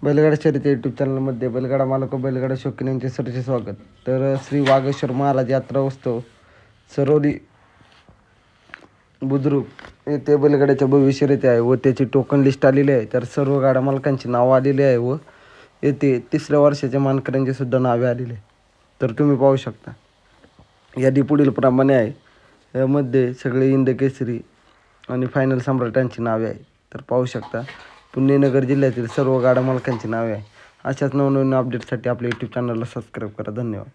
बैलगाडा शर्यती यूट्यूब चॅनलमध्ये बैलगाडा मालक व बैलगाडा शौकीन यांचे सरचे स्वागत। तर श्री वागेश्वर महाराज यात्रा उत्सव सरोली बुद्रुक येथे बैलगाड्याच्या भव्य शर्यती आहे व त्याची टोकन लिस्ट आलेली आहे। तर सर्व गाडा मालकांची नावं आलेली आहे व येथे 3ऱ्या वर्षाच्या मानकऱ्यांची सुद्धा नावे आलेली आहे। तर तुम्ही पाहू शकता यादी पुढील प्रमाणे आहे। यामध्ये सगळे हिंद केसरी आणि फायनल सम्राटांची नावे आहे। तर पाहू शकता पुणेनगर जिल्ह्यातील सर्व गाडा मालकांची नावे आहे। अशाच नवनवीन अपडेटसाठी आपल्या यूट्यूब चॅनलला सबस्क्राईब करा। धन्यवाद।